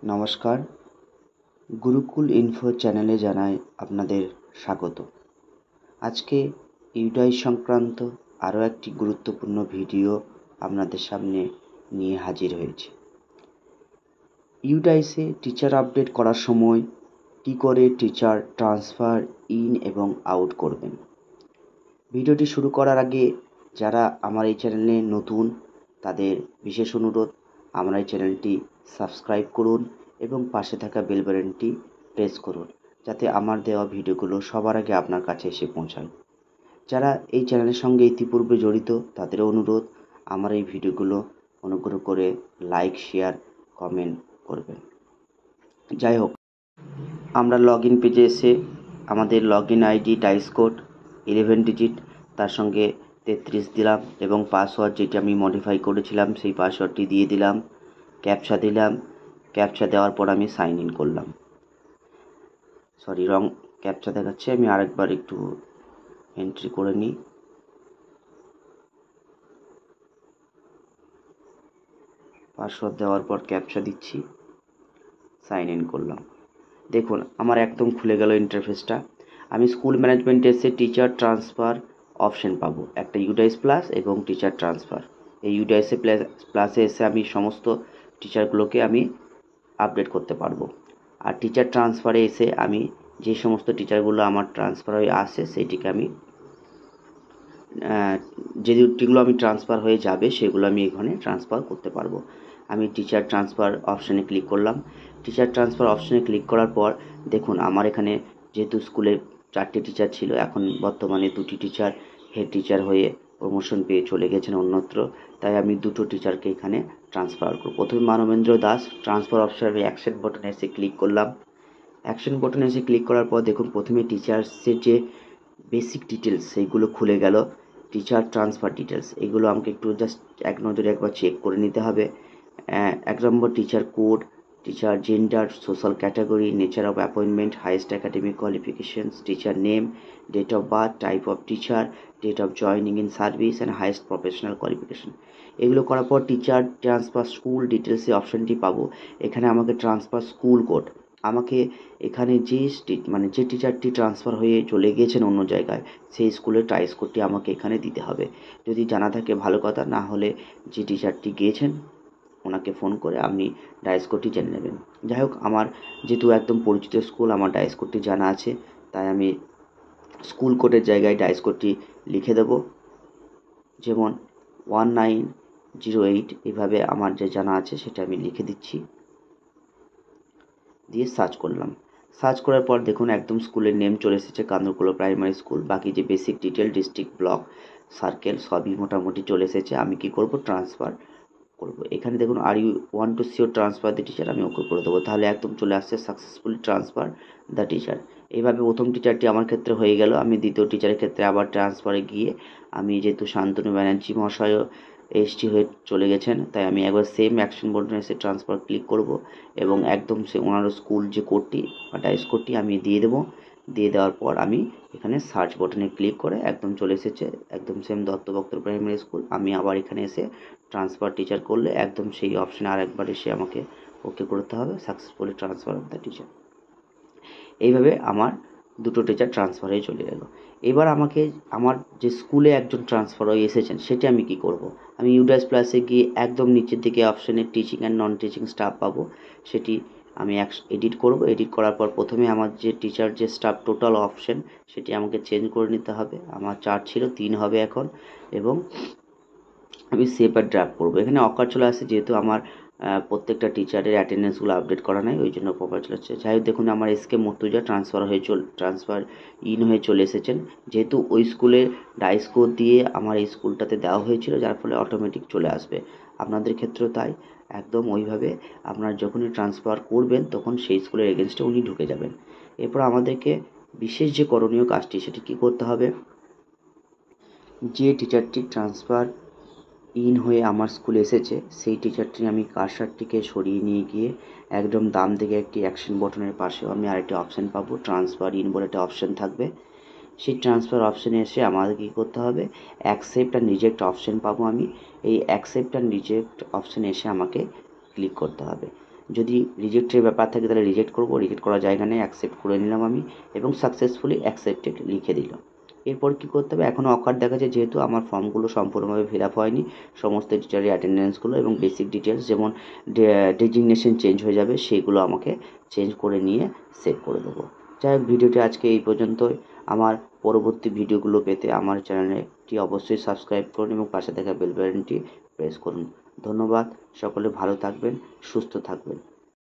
নমস্কার, গুরুকুল ইনফো চ্যানেলে জানাই আপনাদের স্বাগত। আজকে ইউডাইস সংক্রান্ত আরও একটি গুরুত্বপূর্ণ ভিডিও আপনাদের সামনে নিয়ে হাজির হয়েছে। ইউডাইসে টিচার আপডেট করার সময় কী করে টিচার ট্রান্সফার ইন এবং আউট করবেন। ভিডিওটি শুরু করার আগে যারা আমার এই চ্যানেলে নতুন তাদের বিশেষ অনুরোধ, আমার এই চ্যানেলটি সাবস্ক্রাইব করুন এবং পাশে থাকা বেল বাটনটি প্রেস করুন, যাতে আমার দেওয়া ভিডিওগুলো সবার আগে আপনার কাছে এসে পৌঁছায়। যারা এই চ্যানেলের সঙ্গে ইতিপূর্বে জড়িত তাদেরও অনুরোধ, আমার এই ভিডিওগুলো অনুগ্রহ করে লাইক, শেয়ার, কমেন্ট করবেন। যাই হোক, আমরা লগ ইন পেজে এসে আমাদের log in ID DISE code 11 digit, তার সঙ্গে 33 দিলাম এবং পাসওয়ার্ড যেটি আমি মডিফাই করেছিলাম সেই পাসওয়ার্ডটি দিয়ে দিলাম, ক্যাপচা দিলাম। ক্যাপচা দেওয়ার পর আমি সাইন ইন করলাম। রং ক্যাপচা দেখাচ্ছে, আমি আরেকবার একটু এন্ট্রি করে নিই। পাসওয়ার্ড দেওয়ার পর ক্যাপচা দিচ্ছি, সাইন ইন করলাম। দেখুন আমার একদম খুলে গেল ইন্টারফেসটা। আমি স্কুল ম্যানেজমেন্টে এসে টিচার ট্রান্সফার অপশন পাবো, একটা ইউডাইস প্লাস এবং টিচার ট্রান্সফার। এই ইউডাইসে প্লাসে এসে আমি সমস্ত টিচারগুলোকে আমি আপডেট করতে পারবো। আর টিচার ট্রান্সফারে এসে আমি যে সমস্ত টিচারগুলো আমার ট্রান্সফার হয়ে আসে সেইটিকে আমি যেগুলো আমি ট্রান্সফার হয়ে যাবে সেগুলো আমি এখানে ট্রান্সফার করতে পারবো। আমি টিচার ট্রান্সফার অপশানে ক্লিক করলাম। টিচার ট্রান্সফার অপশানে ক্লিক করার পর দেখুন আমার এখানে যেহেতু স্কুলে 4টে টিচার ছিল, এখন বর্তমানে 2টি টিচার হেড টিচার হয়ে প্রমোশন পেয়ে চলে গেছেন অন্যত্র, তাই আমি 2টো টিচারকে এখানে ট্রান্সফার করব। প্রথমে মানবেন্দ্র দাস, ট্রান্সফার অপশানে অ্যাকশন বাটনে এসে ক্লিক করলাম। অ্যাকশন বাটনে এসে ক্লিক করার পর দেখুন প্রথমে টিচার্সের যে বেসিক ডিটেলস সেইগুলো খুলে গেল। টিচার ট্রান্সফার ডিটেলস এগুলো আমাকে একটু জাস্ট এক নজরে একবার চেক করে নিতে হবে। 1 number teacher code, teacher gender, social category, nature of appointment, highest academic qualifications, teacher name, date of birth, type of teacher, date of joining in service and highest professional qualification. এগুলো করার পর teacher transfer school ডিটেলসে অপশানটি পাবো। এখানে আমাকে transfer school code, আমাকে এখানে যে টিচারটি ট্রান্সফার হয়ে চলে গিয়েছেন অন্য জায়গায় সেই স্কুলের টাইস কোডটি আমাকে এখানে দিতে হবে। যদি জানা থাকে ভালো কথা, না হলে যে টিচারটি গিয়েছেন ওনাকে ফোন করে আপনি ডাইস কোডটি জেনে নেবেন। যাই হোক, আমার যেহেতু একদম পরিচিত স্কুল, আমার ডাইস কোডটি জানা আছে, তাই আমি স্কুল কোডের জায়গায় ডাইস কোডটি লিখে দেব। যেমন 1908 এভাবে আমার যে জানা আছে সেটা আমি লিখে দিচ্ছি, দিয়ে সার্চ করলাম। সার্চ করার পর দেখুন একদম স্কুলের নেম চলে এসেছে, কান্দরকুলো প্রাইমারি স্কুল। বাকি যে basic detail, district, block, circle সবই মোটামুটি চলে এসেছে। আমি কি করব, ট্রান্সফার করব। এখানে দেখুন are you want to sure transfer the teacher, আমি ওকে করে দেবো, তাহলে একদম চলে আসছে সাকসেসফুলি ট্রান্সফার দ্য টিচার। এইভাবে প্রথম টিচারটি আমার ক্ষেত্রে হয়ে গেল। আমি দ্বিতীয় টিচারের ক্ষেত্রে আবার ট্রান্সফারে গিয়ে আমি যেহেতু শান্তনু ব্যানার্জি মহাশয় এসটি হয়ে চলে গেছেন, তাই আমি একবার সেম অ্যাকশন বাটনে এসে ট্রান্সফার ক্লিক করব এবং একদম সে ওনার স্কুল যে কোডটি বা ডাইস কোডটি আমি দিয়ে দেবো। দিয়ে দেওয়ার পর আমি এখানে সার্চ বাটনে ক্লিক করে একদম চলে এসেছে একদম সেম দত্তভক্ত প্রাইমারি স্কুল। আমি আবার এখানে এসে ট্রান্সফার টিচার করলে একদম সেই অপশানে আরেকবার এসে আমাকে ওকে করতে হবে, successfully transfer of the teacher. এইভাবে আমার 2টো টিচার ট্রান্সফার হয়ে চলে গেল। এবার আমাকে আমার যে স্কুলে একজন ট্রান্সফার হয়ে এসেছেন সেটি আমি কি করব। আমি ইউডাইস প্লাসে গিয়ে একদম নিচের দিকে অপশানে teaching and non teaching staff পাবো, সেটি আমি এডিট করব। এডিট করার পর প্রথমে আমার যে টিচার যে স্টাফ টোটাল অপশান সেটি আমাকে চেঞ্জ করে নিতে হবে। আমার 4 ছিল 3 হবে এখন, এবং আমি সেভ আর ড্রাফট করবো। এখানে অকার চলে আসছে যেহেতু আমার প্রত্যেকটা টিচারের অ্যাটেন্ডেন্সগুলো আপডেট করা নাই, ওই জন্য প্রপার চলে আসছে। যাই হোক, দেখুন আমার এসকে মর্তুজা ট্রান্সফার ইন হয়ে চলে এসেছেন। যেহেতু ওই স্কুলের ডাইস কোড দিয়ে আমার এই স্কুলটাতে দেওয়া হয়েছিল, যার ফলে অটোমেটিক চলে আসবে। আপনাদের ক্ষেত্রেও তাই, একদম ওইভাবে আপনার যখনই ট্রান্সফার করবেন তখন সেই স্কুলের এগেনস্টে উনি ঢুকে যাবেন। এরপর আমাদেরকে বিশেষ যে করণীয় কাজটি সেটি কী করতে হবে, যে টিচারটি ট্রান্সফার ইন হয়ে আমার স্কুলে এসেছে সেই টিচারটি আমি কার্সারটিকে সরিয়ে নিয়ে গিয়ে একদম ডান দিকে একটি অ্যাকশন বাটনের পাশেও আমি আরেকটি অপশান পাবো, ট্রান্সফার ইন বলে একটা অপশান থাকবে। সেই ট্রান্সফার অপশানে এসে আমাদের কী করতে হবে, অ্যাকসেপ্ট অ্যান্ড রিজেক্ট অপশান পাবো আমি। এই অ্যাকসেপ্ট অ্যান্ড রিজেক্ট অপশানে এসে আমাকে ক্লিক করতে হবে। যদি রিজেক্টের ব্যাপার থাকে তাহলে রিজেক্ট করব, রিজেক্ট করার জায়গা নেই, অ্যাকসেপ্ট করে নিলাম আমি এবং সাকসেসফুলি অ্যাকসেপ্টেড লিখে দিলাম। এরপর কী করতে হবে, এখনও অকার দেখাচ্ছে যেহেতু আমার ফর্মগুলো সম্পূর্ণভাবে ফিল আপ হয়নি। সমস্ত টিচারের অ্যাটেন্ডেন্সগুলো এবং বেসিক ডিটেলস যেমন ডেজিগনেশন চেঞ্জ হয়ে যাবে সেইগুলো আমাকে চেঞ্জ করে নিয়ে সেভ করে দেবো। যাই হোক, ভিডিওটি আজকে এই পর্যন্তই। আমার পরবর্তী ভিডিওগুলো পেতে আমার চ্যানেলটি অবশ্যই সাবস্ক্রাইব করুন এবং পাশে থাকা বেল বাটনটি প্রেস করুন। ধন্যবাদ। সকলে ভালো থাকবেন, সুস্থ থাকবেন।